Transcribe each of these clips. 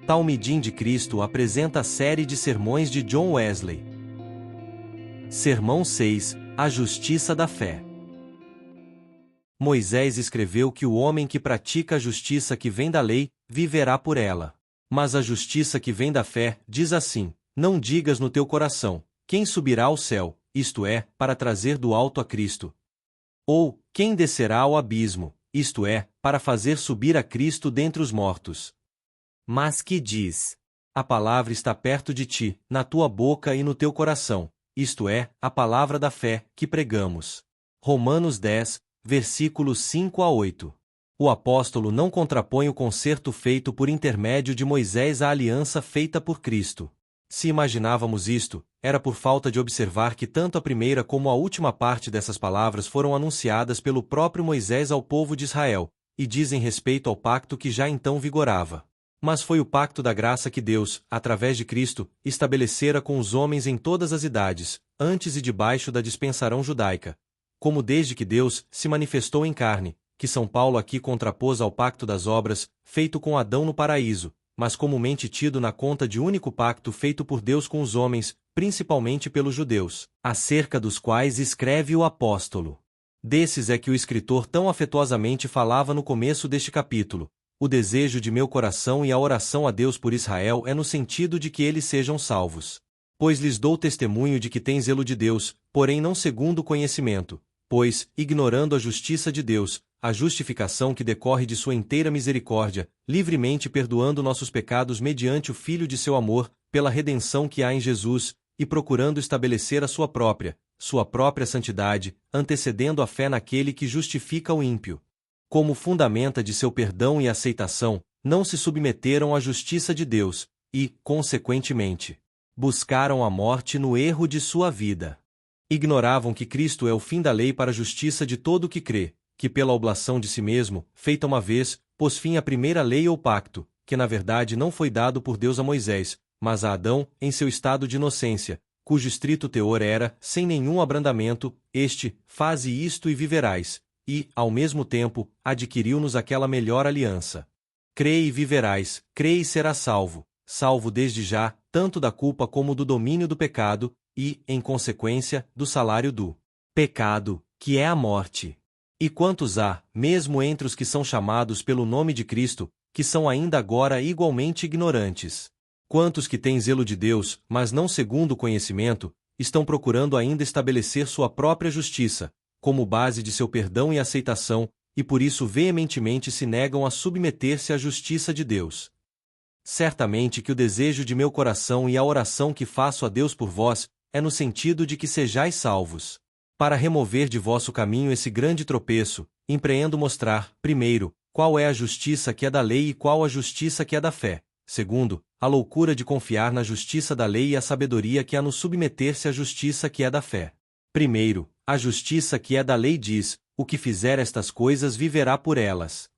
Talmidim de Cristo apresenta a série de sermões de John Wesley. Sermão 6: A Justiça da Fé. Moisés escreveu que o homem que pratica a justiça que vem da lei, viverá por ela. Mas a justiça que vem da fé, diz assim: não digas no teu coração, quem subirá ao céu, isto é, para trazer do alto a Cristo. Ou, quem descerá ao abismo, isto é, para fazer subir a Cristo dentre os mortos. Mas que diz: a palavra está perto de ti, na tua boca e no teu coração, isto é, a palavra da fé, que pregamos. Romanos 10, versículos 5 a 8. O apóstolo não contrapõe o concerto feito por intermédio de Moisés à aliança feita por Cristo. Se imaginávamos isto, era por falta de observar que tanto a primeira como a última parte dessas palavras foram anunciadas pelo próprio Moisés ao povo de Israel, e dizem respeito ao pacto que já então vigorava. Mas foi o pacto da graça que Deus, através de Cristo, estabelecera com os homens em todas as idades, antes e debaixo da dispensação judaica. Como desde que Deus se manifestou em carne, que São Paulo aqui contrapôs ao pacto das obras, feito com Adão no paraíso, mas comumente tido na conta de único pacto feito por Deus com os homens, principalmente pelos judeus, acerca dos quais escreve o apóstolo. Desses é que o escritor tão afetuosamente falava no começo deste capítulo. O desejo de meu coração e a oração a Deus por Israel é no sentido de que eles sejam salvos. Pois lhes dou testemunho de que têm zelo de Deus, porém não segundo o conhecimento, pois, ignorando a justiça de Deus, a justificação que decorre de sua inteira misericórdia, livremente perdoando nossos pecados mediante o Filho de seu amor, pela redenção que há em Jesus, e procurando estabelecer a sua própria santidade, antecedendo a fé naquele que justifica o ímpio. Como fundamenta de seu perdão e aceitação, não se submeteram à justiça de Deus, e, consequentemente, buscaram a morte no erro de sua vida. Ignoravam que Cristo é o fim da lei para a justiça de todo o que crê, que pela oblação de si mesmo, feita uma vez, pôs fim à primeira lei ou pacto, que na verdade não foi dado por Deus a Moisés, mas a Adão, em seu estado de inocência, cujo estrito teor era, sem nenhum abrandamento, faze isto e viverás. E, ao mesmo tempo, adquiriu-nos aquela melhor aliança. Crê e viverás, crê e serás salvo, salvo desde já, tanto da culpa como do domínio do pecado, e, em consequência, do salário do pecado, que é a morte. E quantos há, mesmo entre os que são chamados pelo nome de Cristo, que são ainda agora igualmente ignorantes? Quantos que têm zelo de Deus, mas não segundo o conhecimento, estão procurando ainda estabelecer sua própria justiça, como base de seu perdão e aceitação, e por isso veementemente se negam a submeter-se à justiça de Deus. Certamente que o desejo de meu coração e a oração que faço a Deus por vós, é no sentido de que sejais salvos. Para remover de vosso caminho esse grande tropeço, empreendo mostrar, primeiro, qual é a justiça que é da lei e qual a justiça que é da fé. Segundo, a loucura de confiar na justiça da lei e a sabedoria que há no submeter-se à justiça que é da fé. Primeiro, a justiça que é da lei diz: o que fizer estas coisas viverá por elas.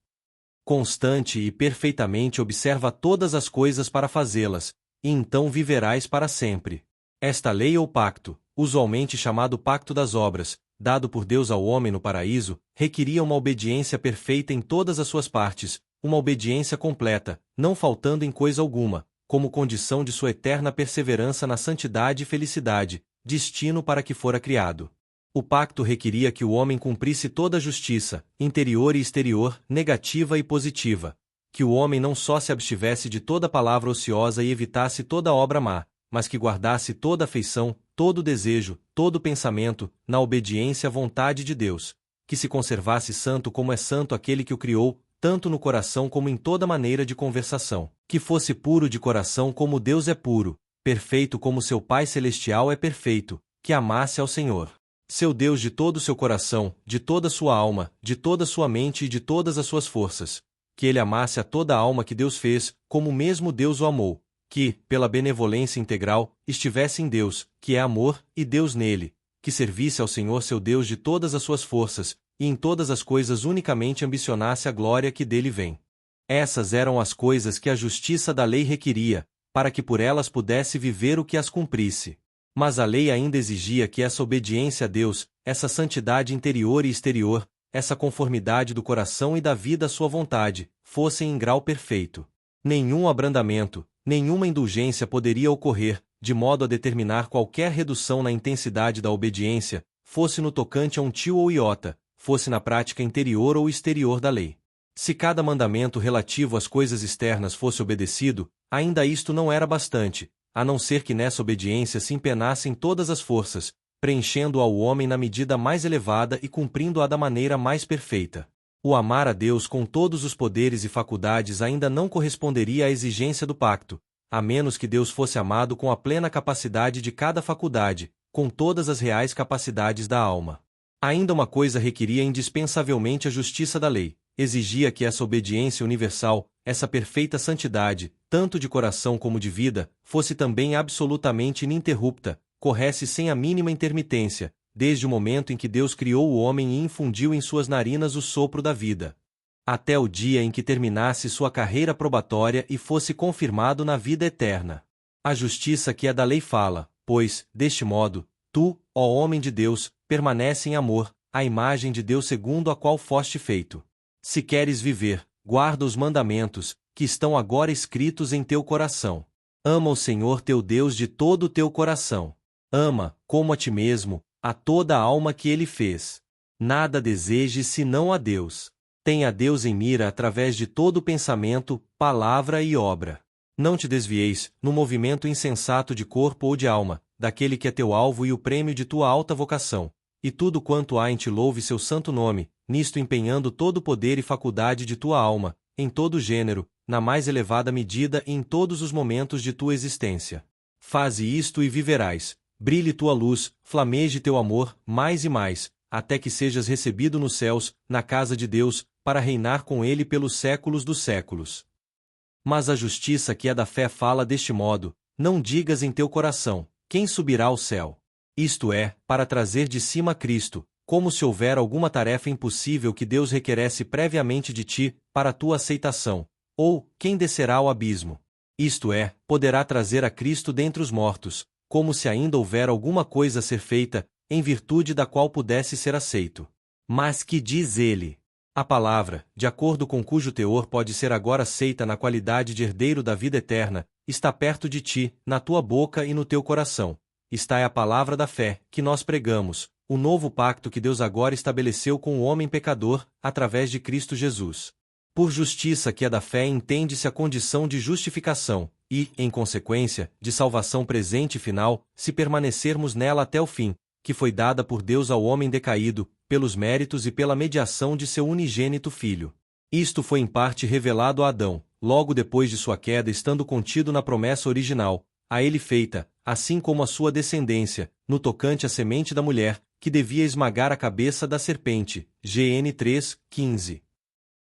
Constante e perfeitamente observa todas as coisas para fazê-las, e então viverás para sempre. Esta lei ou pacto, usualmente chamado pacto das obras, dado por Deus ao homem no paraíso, requeria uma obediência perfeita em todas as suas partes, uma obediência completa, não faltando em coisa alguma, como condição de sua eterna perseverança na santidade e felicidade, destino para que fora criado. O pacto requeria que o homem cumprisse toda a justiça, interior e exterior, negativa e positiva, que o homem não só se abstivesse de toda palavra ociosa e evitasse toda obra má, mas que guardasse toda afeição, todo desejo, todo pensamento, na obediência à vontade de Deus, que se conservasse santo como é santo aquele que o criou, tanto no coração como em toda maneira de conversação, que fosse puro de coração como Deus é puro, perfeito como seu Pai Celestial é perfeito, que amasse ao Senhor, seu Deus de todo o seu coração, de toda a sua alma, de toda a sua mente e de todas as suas forças, que ele amasse a toda a alma que Deus fez, como mesmo Deus o amou, que, pela benevolência integral, estivesse em Deus, que é amor, e Deus nele, que servisse ao Senhor seu Deus de todas as suas forças, e em todas as coisas unicamente ambicionasse a glória que dele vem. Essas eram as coisas que a justiça da lei requeria, para que por elas pudesse viver o que as cumprisse. Mas a lei ainda exigia que essa obediência a Deus, essa santidade interior e exterior, essa conformidade do coração e da vida à sua vontade, fossem em grau perfeito. Nenhum abrandamento, nenhuma indulgência poderia ocorrer, de modo a determinar qualquer redução na intensidade da obediência, fosse no tocante a um tio ou iota, fosse na prática interior ou exterior da lei. Se cada mandamento relativo às coisas externas fosse obedecido, ainda isto não era bastante, a não ser que nessa obediência se empenassem todas as forças, preenchendo-a ao homem na medida mais elevada e cumprindo-a da maneira mais perfeita. O amar a Deus com todos os poderes e faculdades ainda não corresponderia à exigência do pacto, a menos que Deus fosse amado com a plena capacidade de cada faculdade, com todas as reais capacidades da alma. Ainda uma coisa requeria indispensavelmente a justiça da lei, exigia que essa obediência universal, essa perfeita santidade, tanto de coração como de vida, fosse também absolutamente ininterrupta, corresse sem a mínima intermitência, desde o momento em que Deus criou o homem e infundiu em suas narinas o sopro da vida, até o dia em que terminasse sua carreira probatória e fosse confirmado na vida eterna. A justiça que é da lei fala, pois, deste modo, tu, ó homem de Deus, permanece em amor, a imagem de Deus segundo a qual foste feito. Se queres viver, guarda os mandamentos, que estão agora escritos em teu coração. Ama o Senhor teu Deus de todo o teu coração. Ama, como a ti mesmo, a toda a alma que Ele fez. Nada desejes senão a Deus. Tenha Deus em mira através de todo pensamento, palavra e obra. Não te desvieis, no movimento insensato de corpo ou de alma, daquele que é teu alvo e o prêmio de tua alta vocação. E tudo quanto há em ti louve seu santo nome, nisto empenhando todo o poder e faculdade de tua alma, em todo gênero, na mais elevada medida e em todos os momentos de tua existência. Faze isto e viverás. Brilhe tua luz, flameje teu amor, mais e mais, até que sejas recebido nos céus, na casa de Deus, para reinar com Ele pelos séculos dos séculos. Mas a justiça que é da fé fala deste modo: não digas em teu coração, quem subirá ao céu? Isto é, para trazer de cima Cristo, como se houver alguma tarefa impossível que Deus requeresse previamente de ti, para tua aceitação. Ou, quem descerá ao abismo? Isto é, poderá trazer a Cristo dentre os mortos, como se ainda houver alguma coisa a ser feita, em virtude da qual pudesse ser aceito. Mas que diz ele? A palavra, de acordo com cujo teor pode ser agora aceita na qualidade de herdeiro da vida eterna, está perto de ti, na tua boca e no teu coração. Está é a palavra da fé, que nós pregamos, o novo pacto que Deus agora estabeleceu com o homem pecador, através de Cristo Jesus. Por justiça que é da fé entende-se a condição de justificação, e, em consequência, de salvação presente e final, se permanecermos nela até o fim, que foi dada por Deus ao homem decaído, pelos méritos e pela mediação de seu unigênito Filho. Isto foi em parte revelado a Adão, logo depois de sua queda estando contido na promessa original, a ele feita, assim como a sua descendência, no tocante à semente da mulher, que devia esmagar a cabeça da serpente. GN 3:15.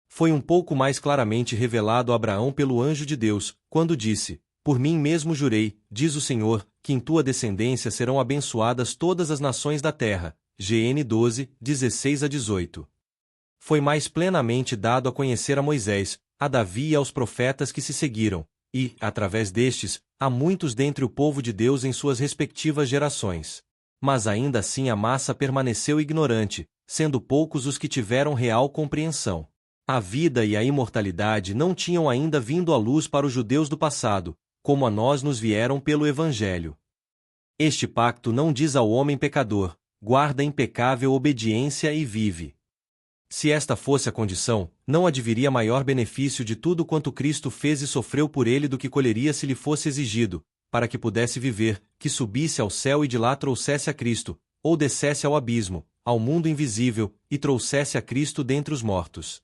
Foi um pouco mais claramente revelado a Abraão pelo anjo de Deus, quando disse: por mim mesmo jurei, diz o Senhor, que em tua descendência serão abençoadas todas as nações da terra. GN 12:16-18. Foi mais plenamente dado a conhecer a Moisés, a Davi e aos profetas que se seguiram, e, através destes, a muitos dentre o povo de Deus em suas respectivas gerações. Mas ainda assim a massa permaneceu ignorante, sendo poucos os que tiveram real compreensão. A vida e a imortalidade não tinham ainda vindo à luz para os judeus do passado, como a nós nos vieram pelo Evangelho. Este pacto não diz ao homem pecador: guarda impecável obediência e vive. Se esta fosse a condição, não adviria maior benefício de tudo quanto Cristo fez e sofreu por ele do que colheria se lhe fosse exigido, para que pudesse viver, que subisse ao céu e de lá trouxesse a Cristo, ou descesse ao abismo, ao mundo invisível, e trouxesse a Cristo dentre os mortos.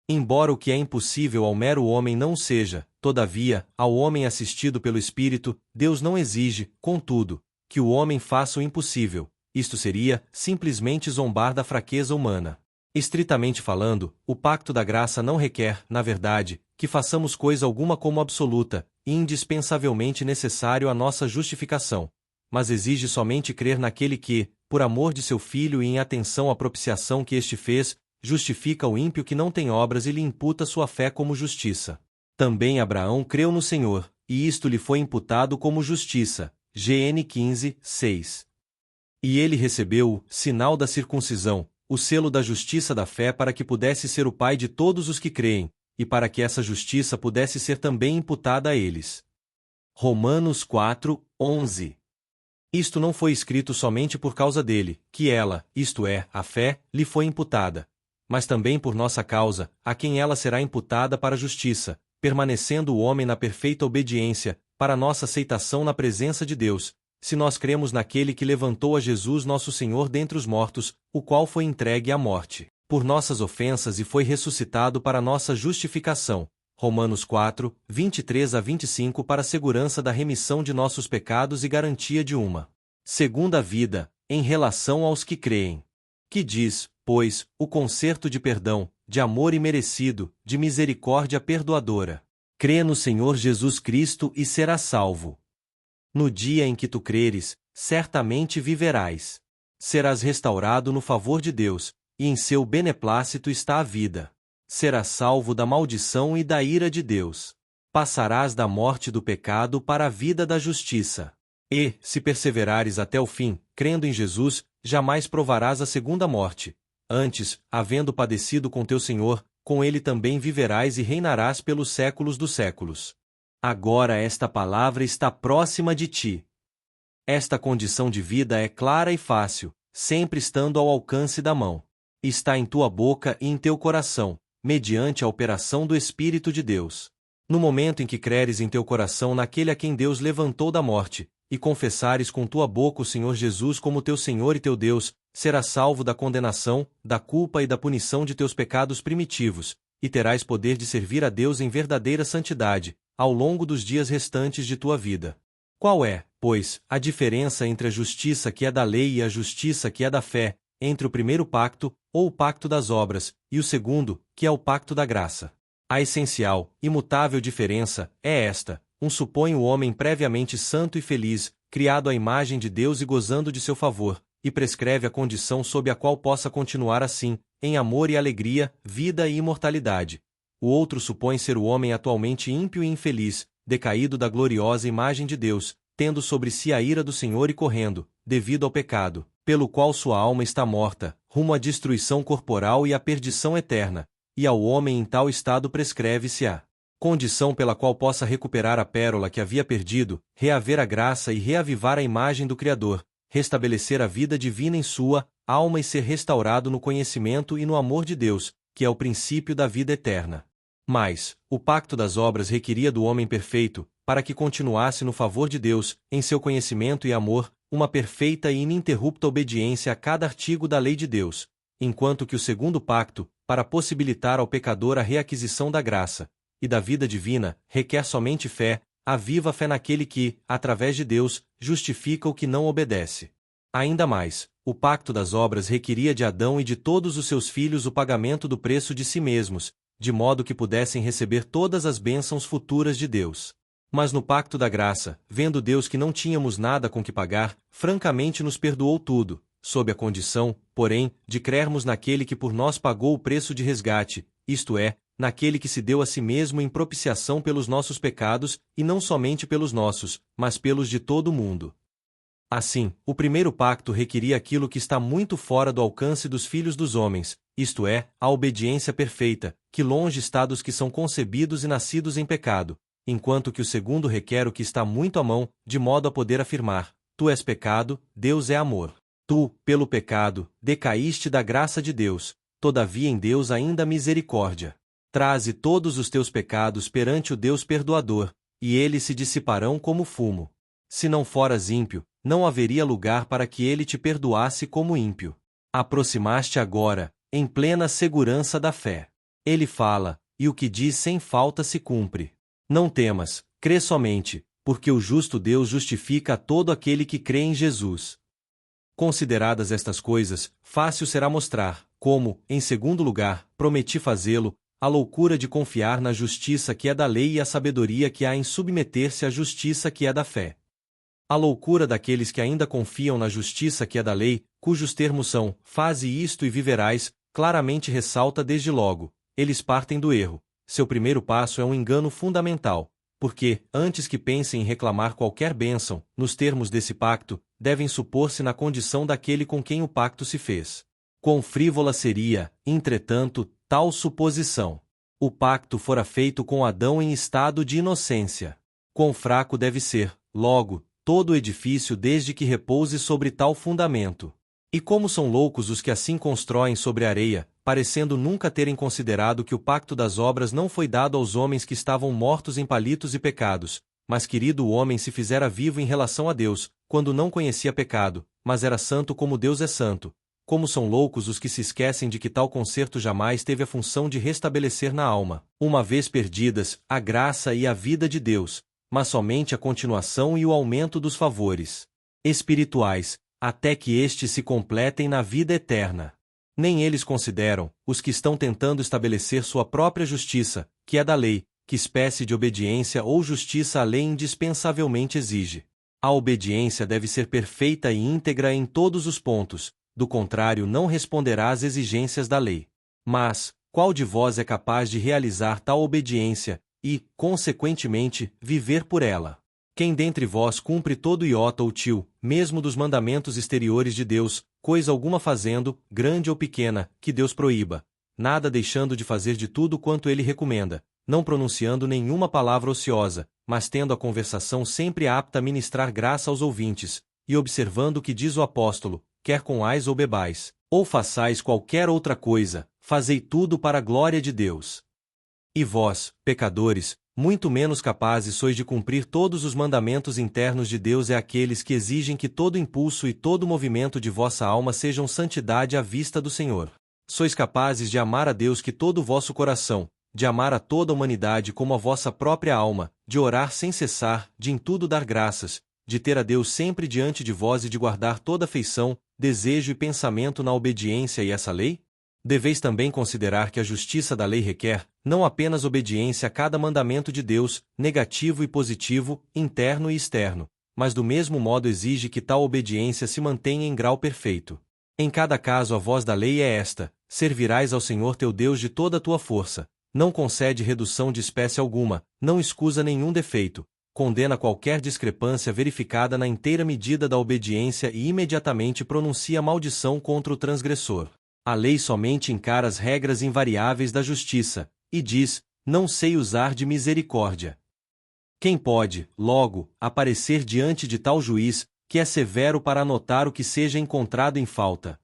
Embora o que é impossível ao mero homem não seja, todavia, ao homem assistido pelo Espírito, Deus não exige, contudo, que o homem faça o impossível. Isto seria, simplesmente zombar da fraqueza humana. Estritamente falando, o pacto da graça não requer, na verdade, que façamos coisa alguma como absoluta e indispensavelmente necessário à nossa justificação, mas exige somente crer naquele que, por amor de seu Filho e em atenção à propiciação que este fez, justifica o ímpio que não tem obras e lhe imputa sua fé como justiça. Também Abraão creu no Senhor, e isto lhe foi imputado como justiça. GN 15:6. E ele recebeu o sinal da circuncisão, o selo da justiça da fé para que pudesse ser o pai de todos os que creem, e para que essa justiça pudesse ser também imputada a eles. Romanos 4, 11. Isto não foi escrito somente por causa dele, que ela, isto é, a fé, lhe foi imputada, mas também por nossa causa, a quem ela será imputada para a justiça, permanecendo o homem na perfeita obediência, para nossa aceitação na presença de Deus, se nós cremos naquele que levantou a Jesus nosso Senhor dentre os mortos, o qual foi entregue à morte por nossas ofensas e foi ressuscitado para nossa justificação. Romanos 4, 23 a 25 para a segurança da remissão de nossos pecados e garantia de uma segunda vida, em relação aos que creem. Que diz, pois, o concerto de perdão, de amor imerecido, de misericórdia perdoadora. Crê no Senhor Jesus Cristo e serás salvo. No dia em que tu creres, certamente viverás. Serás restaurado no favor de Deus, e em seu beneplácito está a vida. Serás salvo da maldição e da ira de Deus. Passarás da morte do pecado para a vida da justiça. E, se perseverares até o fim, crendo em Jesus, jamais provarás a segunda morte. Antes, havendo padecido com teu Senhor, com ele também viverás e reinarás pelos séculos dos séculos. Agora esta palavra está próxima de ti. Esta condição de vida é clara e fácil, sempre estando ao alcance da mão. Está em tua boca e em teu coração, mediante a operação do Espírito de Deus. No momento em que creres em teu coração naquele a quem Deus levantou da morte, e confessares com tua boca o Senhor Jesus como teu Senhor e teu Deus, serás salvo da condenação, da culpa e da punição de teus pecados primitivos, e terás poder de servir a Deus em verdadeira santidade, ao longo dos dias restantes de tua vida. Qual é, pois, a diferença entre a justiça que é da lei e a justiça que é da fé, entre o primeiro pacto, ou o pacto das obras, e o segundo, que é o pacto da graça? A essencial, imutável diferença é esta: um supõe o homem previamente santo e feliz, criado à imagem de Deus e gozando de seu favor, e prescreve a condição sob a qual possa continuar assim, em amor e alegria, vida e imortalidade. O outro supõe ser o homem atualmente ímpio e infeliz, decaído da gloriosa imagem de Deus, tendo sobre si a ira do Senhor e correndo, devido ao pecado, pelo qual sua alma está morta, rumo à destruição corporal e à perdição eterna, e ao homem em tal estado prescreve-se a condição pela qual possa recuperar a pérola que havia perdido, reaver a graça e reavivar a imagem do Criador, restabelecer a vida divina em sua alma e ser restaurado no conhecimento e no amor de Deus, que é o princípio da vida eterna. Mas, o pacto das obras requeria do homem perfeito, para que continuasse no favor de Deus, em seu conhecimento e amor, uma perfeita e ininterrupta obediência a cada artigo da lei de Deus, enquanto que o segundo pacto, para possibilitar ao pecador a reaquisição da graça e da vida divina, requer somente fé, a viva fé naquele que, através de Deus, justifica o que não obedece. Ainda mais, o pacto das obras requeria de Adão e de todos os seus filhos o pagamento do preço de si mesmos, de modo que pudessem receber todas as bênçãos futuras de Deus. Mas no pacto da graça, vendo Deus que não tínhamos nada com que pagar, francamente nos perdoou tudo, sob a condição, porém, de crermos naquele que por nós pagou o preço de resgate, isto é, naquele que se deu a si mesmo em propiciação pelos nossos pecados, e não somente pelos nossos, mas pelos de todo o mundo. Assim, o primeiro pacto requeria aquilo que está muito fora do alcance dos filhos dos homens, isto é, a obediência perfeita, que longe está dos que são concebidos e nascidos em pecado, enquanto que o segundo requer o que está muito à mão, de modo a poder afirmar: tu és pecado, Deus é amor. Tu, pelo pecado, decaíste da graça de Deus, todavia em Deus ainda há misericórdia. Traze todos os teus pecados perante o Deus perdoador, e eles se dissiparão como fumo. Se não foras ímpio, não haveria lugar para que ele te perdoasse como ímpio. Aproximaste agora, em plena segurança da fé. Ele fala, e o que diz sem falta se cumpre. Não temas, crê somente, porque o justo Deus justifica a todo aquele que crê em Jesus. Consideradas estas coisas, fácil será mostrar, como, em segundo lugar, prometi fazê-lo, a loucura de confiar na justiça que é da lei e a sabedoria que há em submeter-se à justiça que é da fé. A loucura daqueles que ainda confiam na justiça que é da lei, cujos termos são, faze isto e viverás, claramente ressalta desde logo, eles partem do erro. Seu primeiro passo é um engano fundamental, porque, antes que pensem em reclamar qualquer bênção, nos termos desse pacto, devem supor-se na condição daquele com quem o pacto se fez. Quão frívola seria, entretanto, tal suposição! O pacto fora feito com Adão em estado de inocência. Quão fraco deve ser, logo, todo o edifício desde que repouse sobre tal fundamento. E como são loucos os que assim constroem sobre a areia, parecendo nunca terem considerado que o pacto das obras não foi dado aos homens que estavam mortos em palitos e pecados, mas querido o homem se fizera vivo em relação a Deus, quando não conhecia pecado, mas era santo como Deus é santo. Como são loucos os que se esquecem de que tal concerto jamais teve a função de restabelecer na alma, uma vez perdidas, a graça e a vida de Deus, mas somente a continuação e o aumento dos favores espirituais, até que estes se completem na vida eterna. Nem eles consideram, os que estão tentando estabelecer sua própria justiça, que é da lei, que espécie de obediência ou justiça a lei indispensavelmente exige. A obediência deve ser perfeita e íntegra em todos os pontos, do contrário não responderá às exigências da lei. Mas, qual de vós é capaz de realizar tal obediência, e, consequentemente, viver por ela? Quem dentre vós cumpre todo iota ou tio, mesmo dos mandamentos exteriores de Deus, coisa alguma fazendo, grande ou pequena, que Deus proíba, nada deixando de fazer de tudo quanto ele recomenda, não pronunciando nenhuma palavra ociosa, mas tendo a conversação sempre apta a ministrar graça aos ouvintes, e observando o que diz o apóstolo, quer comais ou bebais, ou façais qualquer outra coisa, fazei tudo para a glória de Deus. E vós, pecadores, muito menos capazes sois de cumprir todos os mandamentos internos de Deus aqueles que exigem que todo impulso e todo movimento de vossa alma sejam santidade à vista do Senhor. Sois capazes de amar a Deus que todo o vosso coração, de amar a toda a humanidade como a vossa própria alma, de orar sem cessar, de em tudo dar graças, de ter a Deus sempre diante de vós e de guardar toda afeição, desejo e pensamento na obediência e essa lei? Deveis também considerar que a justiça da lei requer, não apenas obediência a cada mandamento de Deus, negativo e positivo, interno e externo, mas do mesmo modo exige que tal obediência se mantenha em grau perfeito. Em cada caso a voz da lei é esta: servirás ao Senhor teu Deus de toda a tua força, não concede redução de espécie alguma, não excusa nenhum defeito, condena qualquer discrepância verificada na inteira medida da obediência e imediatamente pronuncia maldição contra o transgressor. A lei somente encara as regras invariáveis da justiça, e diz, não sei usar de misericórdia. Quem pode, logo, aparecer diante de tal juiz, que é severo para anotar o que seja encontrado em falta?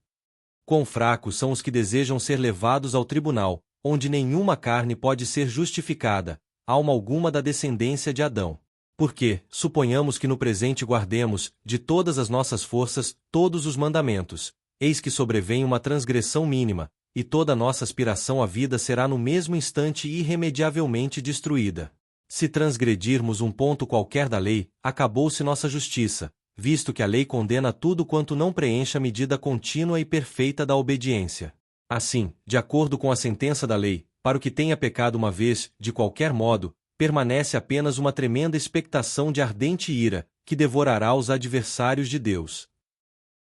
Quão fracos são os que desejam ser levados ao tribunal, onde nenhuma carne pode ser justificada, alma alguma da descendência de Adão. Porque, suponhamos que no presente guardemos, de todas as nossas forças, todos os mandamentos, eis que sobrevém uma transgressão mínima, e toda nossa aspiração à vida será no mesmo instante irremediavelmente destruída. Se transgredirmos um ponto qualquer da lei, acabou-se nossa justiça, visto que a lei condena tudo quanto não preencha a medida contínua e perfeita da obediência. Assim, de acordo com a sentença da lei, para o que tenha pecado uma vez, de qualquer modo, permanece apenas uma tremenda expectação de ardente ira, que devorará os adversários de Deus.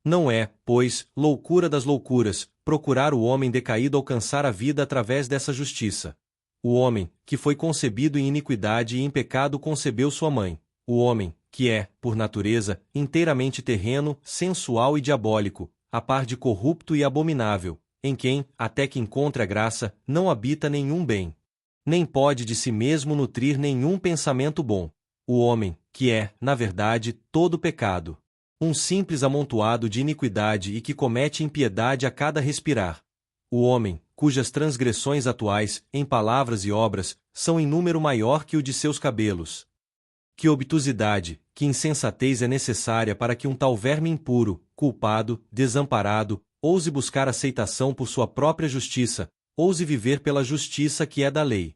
Não é, pois, loucura das loucuras, procurar o homem decaído alcançar a vida através dessa justiça. O homem, que foi concebido em iniquidade e em pecado concebeu sua mãe. O homem, que é, por natureza, inteiramente terreno, sensual e diabólico, a par de corrupto e abominável, em quem, até que encontre a graça, não habita nenhum bem. Nem pode de si mesmo nutrir nenhum pensamento bom. O homem, que é, na verdade, todo pecado. Um simples amontoado de iniquidade e que comete impiedade a cada respirar. O homem, cujas transgressões atuais, em palavras e obras, são em número maior que o de seus cabelos. Que obtusidade, que insensatez é necessária para que um tal verme impuro, culpado, desamparado, ouse buscar aceitação por sua própria justiça, ouse viver pela justiça que é da lei.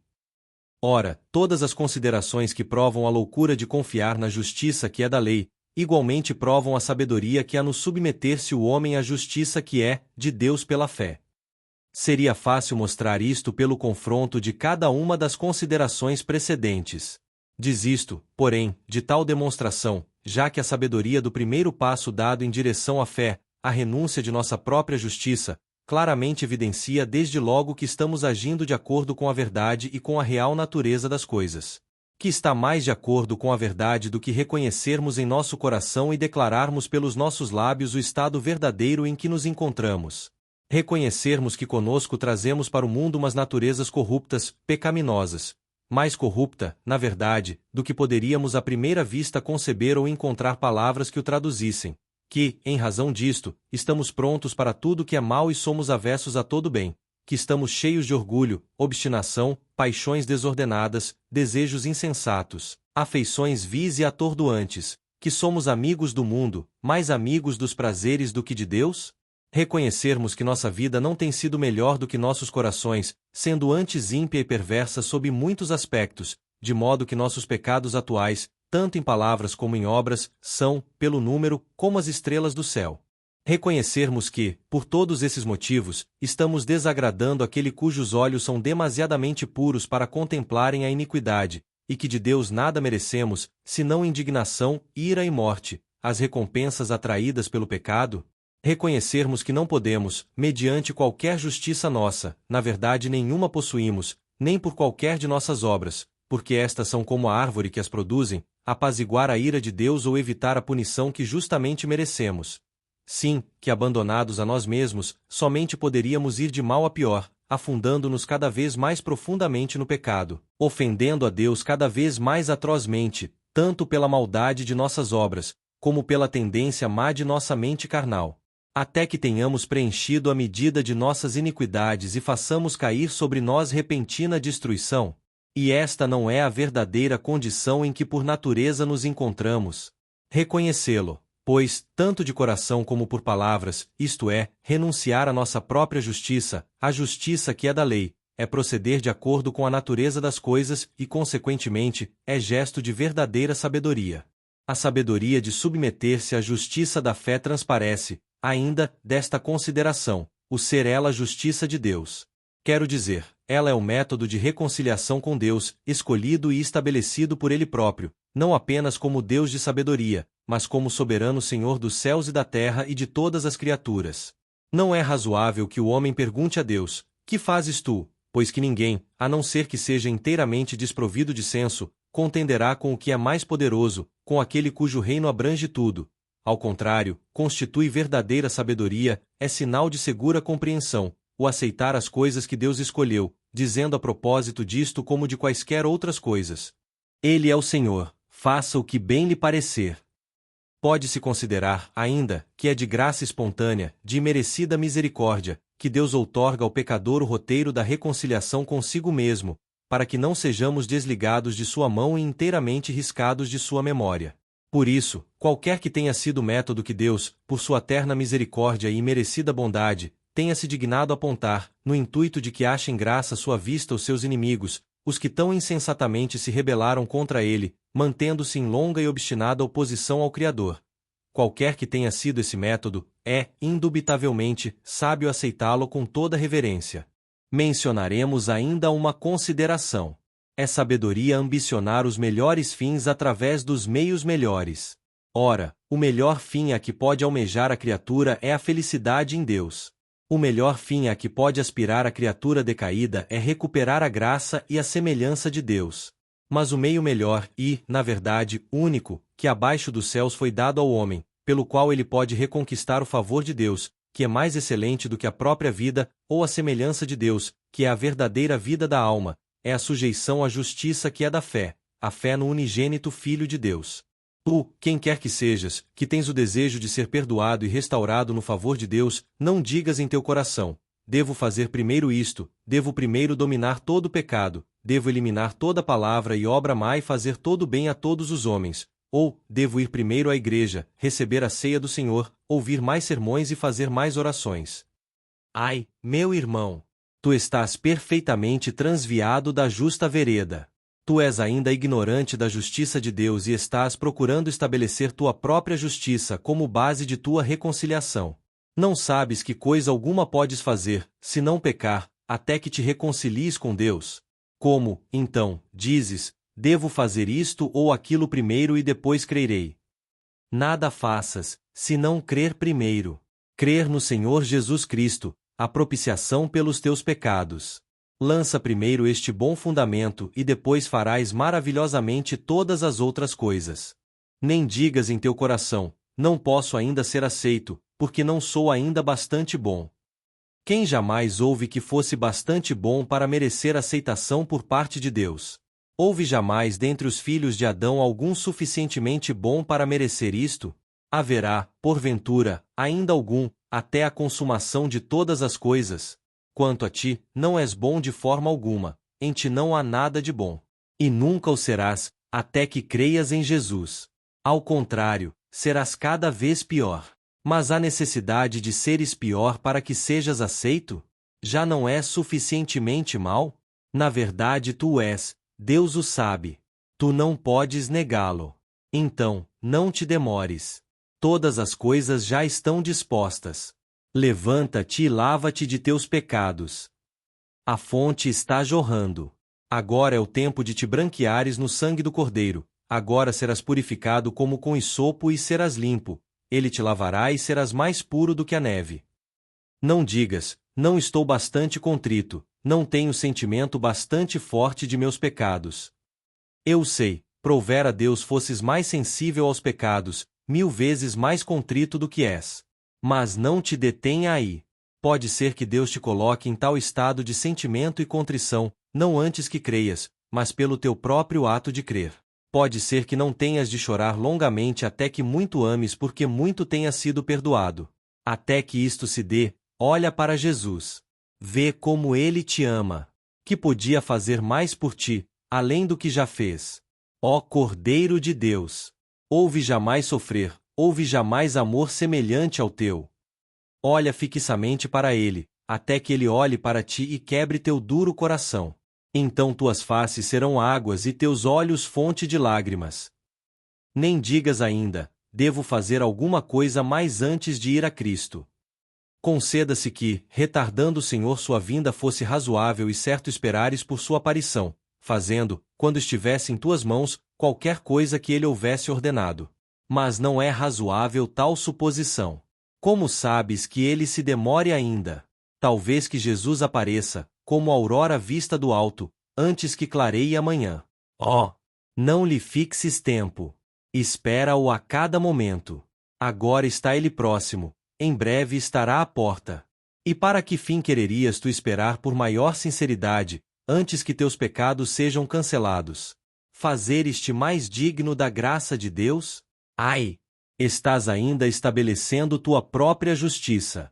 Ora, todas as considerações que provam a loucura de confiar na justiça que é da lei, igualmente provam a sabedoria que há no submeter-se o homem à justiça que é, de Deus pela fé. Seria fácil mostrar isto pelo confronto de cada uma das considerações precedentes. Diz isto, porém, de tal demonstração, já que a sabedoria do primeiro passo dado em direção à fé, a renúncia de nossa própria justiça, claramente evidencia desde logo que estamos agindo de acordo com a verdade e com a real natureza das coisas. Que está mais de acordo com a verdade do que reconhecermos em nosso coração e declararmos pelos nossos lábios o estado verdadeiro em que nos encontramos. Reconhecermos que conosco trazemos para o mundo umas naturezas corruptas, pecaminosas. Mais corrupta, na verdade, do que poderíamos à primeira vista conceber ou encontrar palavras que o traduzissem. Que, em razão disto, estamos prontos para tudo que é mal e somos avessos a todo bem. Que estamos cheios de orgulho, obstinação, paixões desordenadas, desejos insensatos, afeições vis e atordoantes. Que somos amigos do mundo, mais amigos dos prazeres do que de Deus? Reconhecermos que nossa vida não tem sido melhor do que nossos corações, sendo antes ímpia e perversa sob muitos aspectos, de modo que nossos pecados atuais, tanto em palavras como em obras, são, pelo número, como as estrelas do céu. Reconhecermos que, por todos esses motivos, estamos desagradando aquele cujos olhos são demasiadamente puros para contemplarem a iniquidade, e que de Deus nada merecemos, senão indignação, ira e morte, as recompensas atraídas pelo pecado. Reconhecermos que não podemos, mediante qualquer justiça nossa, na verdade nenhuma possuímos, nem por qualquer de nossas obras, porque estas são como a árvore que as produzem, apaziguar a ira de Deus ou evitar a punição que justamente merecemos. Sim, que abandonados a nós mesmos, somente poderíamos ir de mal a pior, afundando-nos cada vez mais profundamente no pecado, ofendendo a Deus cada vez mais atrozmente, tanto pela maldade de nossas obras, como pela tendência má de nossa mente carnal. Até que tenhamos preenchido a medida de nossas iniquidades e façamos cair sobre nós repentina destruição. E esta não é a verdadeira condição em que por natureza nos encontramos. Reconhecê-lo, pois, tanto de coração como por palavras, isto é, renunciar à nossa própria justiça, a justiça que é da lei, é proceder de acordo com a natureza das coisas e, consequentemente, é gesto de verdadeira sabedoria. A sabedoria de submeter-se à justiça da fé transparece, ainda, desta consideração, o ser ela a justiça de Deus. Quero dizer, ela é o método de reconciliação com Deus, escolhido e estabelecido por Ele próprio, não apenas como Deus de sabedoria, mas como soberano Senhor dos céus e da terra e de todas as criaturas. Não é razoável que o homem pergunte a Deus: que fazes tu? Pois que ninguém, a não ser que seja inteiramente desprovido de senso, contenderá com o que é mais poderoso, com aquele cujo reino abrange tudo. Ao contrário, constitui verdadeira sabedoria, é sinal de segura compreensão, o aceitar as coisas que Deus escolheu, dizendo a propósito disto como de quaisquer outras coisas: Ele é o Senhor, faça o que bem lhe parecer. Pode-se considerar, ainda, que é de graça espontânea, de imerecida misericórdia, que Deus outorga ao pecador o roteiro da reconciliação consigo mesmo, para que não sejamos desligados de sua mão e inteiramente riscados de sua memória. Por isso, qualquer que tenha sido o método que Deus, por sua terna misericórdia e imerecida bondade, tenha se dignado apontar, no intuito de que achem graça à sua vista os seus inimigos, os que tão insensatamente se rebelaram contra ele, mantendo-se em longa e obstinada oposição ao Criador. Qualquer que tenha sido esse método, é, indubitavelmente, sábio aceitá-lo com toda reverência. Mencionaremos ainda uma consideração. É sabedoria ambicionar os melhores fins através dos meios melhores. Ora, o melhor fim a que pode almejar a criatura é a felicidade em Deus. O melhor fim a que pode aspirar a criatura decaída é recuperar a graça e a semelhança de Deus. Mas o meio melhor e, na verdade, único, que abaixo dos céus foi dado ao homem, pelo qual ele pode reconquistar o favor de Deus, que é mais excelente do que a própria vida, ou a semelhança de Deus, que é a verdadeira vida da alma, é a sujeição à justiça que é da fé, a fé no unigênito Filho de Deus. Tu, quem quer que sejas, que tens o desejo de ser perdoado e restaurado no favor de Deus, não digas em teu coração: devo fazer primeiro isto, devo primeiro dominar todo o pecado, devo eliminar toda palavra e obra má e fazer todo o bem a todos os homens, ou, devo ir primeiro à igreja, receber a ceia do Senhor, ouvir mais sermões e fazer mais orações. Ai, meu irmão! Tu estás perfeitamente transviado da justa vereda. Tu és ainda ignorante da justiça de Deus e estás procurando estabelecer tua própria justiça como base de tua reconciliação. Não sabes que coisa alguma podes fazer, se não pecar, até que te reconcilies com Deus. Como, então, dizes: devo fazer isto ou aquilo primeiro e depois crerei? Nada faças, se não crer primeiro. Crer no Senhor Jesus Cristo, a propiciação pelos teus pecados. Lança primeiro este bom fundamento e depois farás maravilhosamente todas as outras coisas. Nem digas em teu coração: não posso ainda ser aceito, porque não sou ainda bastante bom. Quem jamais houve que fosse bastante bom para merecer aceitação por parte de Deus? Houve jamais dentre os filhos de Adão algum suficientemente bom para merecer isto? Haverá, porventura, ainda algum, até a consumação de todas as coisas? Quanto a ti, não és bom de forma alguma, em ti não há nada de bom. E nunca o serás, até que creias em Jesus. Ao contrário, serás cada vez pior. Mas há necessidade de seres pior para que sejas aceito? Já não és suficientemente mau? Na verdade tu és, Deus o sabe. Tu não podes negá-lo. Então, não te demores. Todas as coisas já estão dispostas. Levanta-te e lava-te de teus pecados. A fonte está jorrando. Agora é o tempo de te branqueares no sangue do Cordeiro. Agora serás purificado como com hisopo e serás limpo. Ele te lavará e serás mais puro do que a neve. Não digas, não estou bastante contrito, não tenho sentimento bastante forte de meus pecados. Eu sei, provera Deus fosses mais sensível aos pecados, 1000 vezes mais contrito do que és. Mas não te detenha aí. Pode ser que Deus te coloque em tal estado de sentimento e contrição, não antes que creias, mas pelo teu próprio ato de crer. Pode ser que não tenhas de chorar longamente até que muito ames porque muito tenha sido perdoado. Até que isto se dê, olha para Jesus. Vê como Ele te ama. Que podia fazer mais por ti, além do que já fez. Ó Cordeiro de Deus! Houve jamais sofrer, houve jamais amor semelhante ao teu. Olha fixamente para Ele, até que Ele olhe para ti e quebre teu duro coração. Então tuas faces serão águas e teus olhos fonte de lágrimas. Nem digas ainda, devo fazer alguma coisa mais antes de ir a Cristo. Conceda-se que, retardando o Senhor sua vinda fosse razoável e certo esperares por sua aparição, fazendo, quando estivesse em tuas mãos, qualquer coisa que ele houvesse ordenado. Mas não é razoável tal suposição. Como sabes que ele se demore ainda? Talvez que Jesus apareça, como a aurora vista do alto, antes que clareie a manhã. Oh! Não lhe fixes tempo. Espera-o a cada momento. Agora está ele próximo, em breve estará à porta. E para que fim quererias tu esperar por maior sinceridade, antes que teus pecados sejam cancelados? Fazeres-te mais digno da graça de Deus? Ai! Estás ainda estabelecendo tua própria justiça.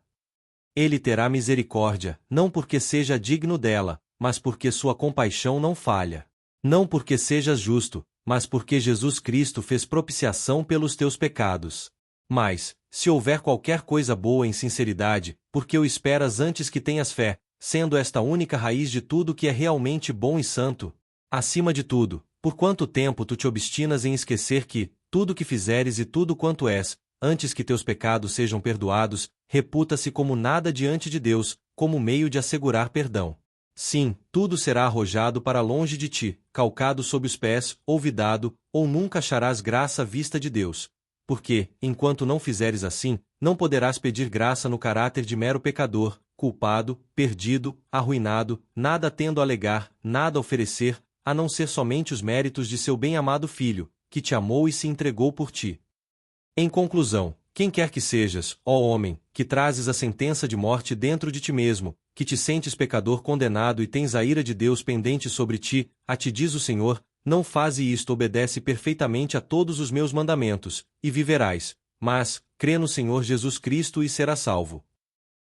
Ele terá misericórdia, não porque seja digno dela, mas porque sua compaixão não falha. Não porque sejas justo, mas porque Jesus Cristo fez propiciação pelos teus pecados. Mas, se houver qualquer coisa boa em sinceridade, por que o esperas antes que tenhas fé, sendo esta a única raiz de tudo que é realmente bom e santo? Acima de tudo, por quanto tempo tu te obstinas em esquecer que, tudo que fizeres e tudo quanto és, antes que teus pecados sejam perdoados, reputa-se como nada diante de Deus, como meio de assegurar perdão. Sim, tudo será arrojado para longe de ti, calcado sob os pés, olvidado, ou nunca acharás graça à vista de Deus. Porque, enquanto não fizeres assim, não poderás pedir graça no caráter de mero pecador, culpado, perdido, arruinado, nada tendo a alegar, nada a oferecer, a não ser somente os méritos de seu bem-amado Filho, que te amou e se entregou por ti. Em conclusão, quem quer que sejas, ó homem, que trazes a sentença de morte dentro de ti mesmo, que te sentes pecador condenado e tens a ira de Deus pendente sobre ti, a ti diz o Senhor, não faze isto, obedece perfeitamente a todos os meus mandamentos, e viverás, mas, crê no Senhor Jesus Cristo e serás salvo.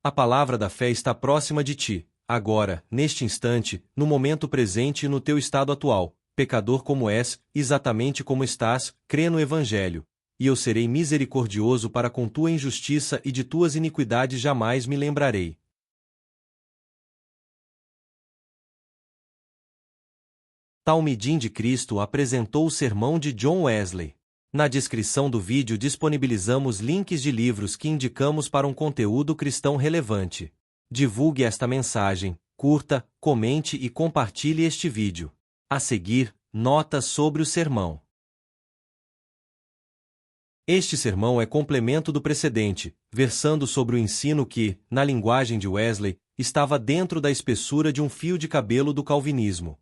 A palavra da fé está próxima de ti, agora, neste instante, no momento presente e no teu estado atual, pecador como és, exatamente como estás, crê no Evangelho. E eu serei misericordioso para com tua injustiça e de tuas iniquidades jamais me lembrarei. Talmidim de Cristo apresentou o sermão de John Wesley. Na descrição do vídeo disponibilizamos links de livros que indicamos para um conteúdo cristão relevante. Divulgue esta mensagem, curta, comente e compartilhe este vídeo. A seguir, notas sobre o sermão. Este sermão é complemento do precedente, versando sobre o ensino que, na linguagem de Wesley, estava dentro da espessura de um fio de cabelo do calvinismo.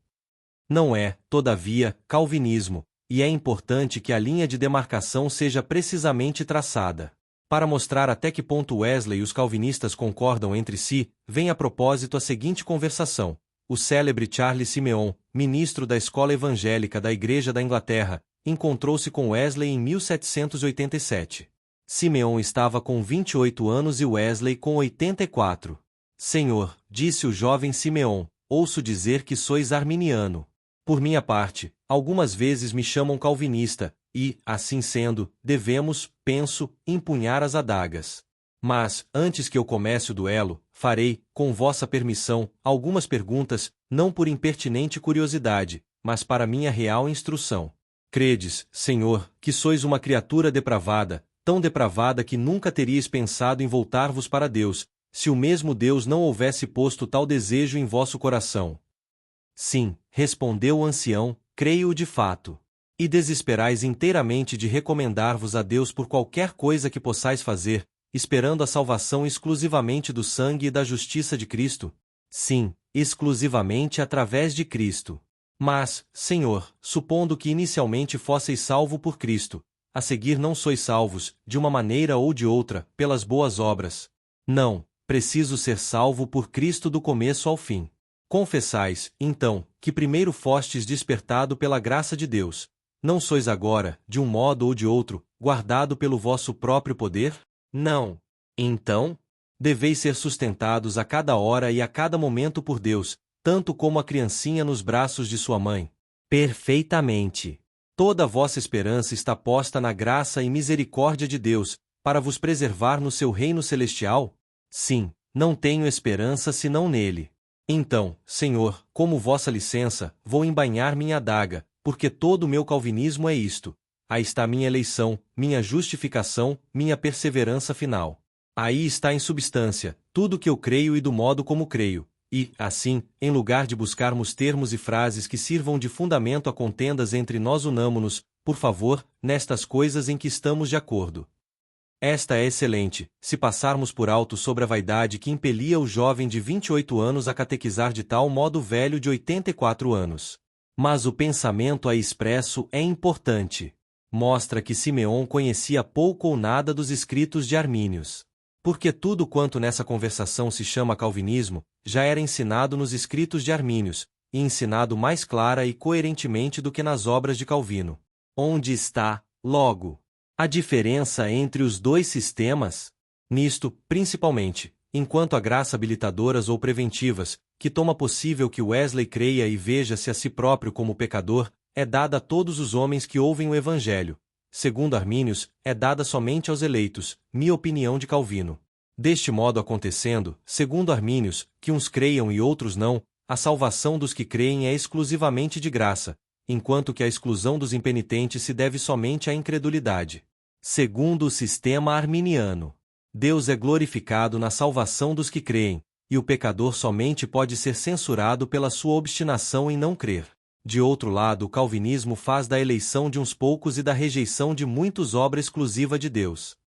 Não é, todavia, calvinismo, e é importante que a linha de demarcação seja precisamente traçada. Para mostrar até que ponto Wesley e os calvinistas concordam entre si, vem a propósito a seguinte conversação. O célebre Charles Simeon, ministro da Escola Evangélica da Igreja da Inglaterra, encontrou-se com Wesley em 1787. Simeon estava com 28 anos e Wesley com 84. Senhor, disse o jovem Simeon, ouço dizer que sois arminiano. Por minha parte, algumas vezes me chamam calvinista, e, assim sendo, devemos, penso, empunhar as adagas. Mas, antes que eu comece o duelo, farei, com vossa permissão, algumas perguntas, não por impertinente curiosidade, mas para minha real instrução. Credes, Senhor, que sois uma criatura depravada, tão depravada que nunca teríeis pensado em voltar-vos para Deus, se o mesmo Deus não houvesse posto tal desejo em vosso coração? Sim, respondeu o ancião, creio de fato. E desesperais inteiramente de recomendar-vos a Deus por qualquer coisa que possais fazer, esperando a salvação exclusivamente do sangue e da justiça de Cristo? Sim, exclusivamente através de Cristo. Mas, Senhor, supondo que inicialmente fosseis salvo por Cristo, a seguir não sois salvos, de uma maneira ou de outra, pelas boas obras. Não, preciso ser salvo por Cristo do começo ao fim. Confessais, então, que primeiro fostes despertado pela graça de Deus. Não sois agora, de um modo ou de outro, guardado pelo vosso próprio poder? Não. Então, deveis ser sustentados a cada hora e a cada momento por Deus, tanto como a criancinha nos braços de sua mãe. Perfeitamente. Toda a vossa esperança está posta na graça e misericórdia de Deus, para vos preservar no seu reino celestial? Sim, não tenho esperança senão nele. Então, Senhor, como vossa licença, vou embainhar minha adaga, porque todo o meu calvinismo é isto. Aí está minha eleição, minha justificação, minha perseverança final. Aí está em substância, tudo que eu creio e do modo como creio. E, assim, em lugar de buscarmos termos e frases que sirvam de fundamento a contendas entre nós, unamo-nos, por favor, nestas coisas em que estamos de acordo. Esta é excelente, se passarmos por alto sobre a vaidade que impelia o jovem de 28 anos a catequizar de tal modo o velho de 84 anos. Mas o pensamento aí expresso é importante. Mostra que Simeon conhecia pouco ou nada dos escritos de Armínios. Porque tudo quanto nessa conversação se chama calvinismo, já era ensinado nos escritos de Armínios, e ensinado mais clara e coerentemente do que nas obras de Calvino. Onde está, logo, a diferença entre os dois sistemas? Nisto, principalmente, enquanto a graça habilitadoras ou preventivas, que toma possível que Wesley creia e veja-se a si próprio como pecador, é dada a todos os homens que ouvem o Evangelho. Segundo Armínios, é dada somente aos eleitos, minha opinião de Calvino. Deste modo acontecendo, segundo Armínios, que uns creiam e outros não, a salvação dos que creem é exclusivamente de graça, enquanto que a exclusão dos impenitentes se deve somente à incredulidade. Segundo o sistema arminiano, Deus é glorificado na salvação dos que creem, e o pecador somente pode ser censurado pela sua obstinação em não crer. De outro lado, o calvinismo faz da eleição de uns poucos e da rejeição de muitos obra exclusiva de Deus.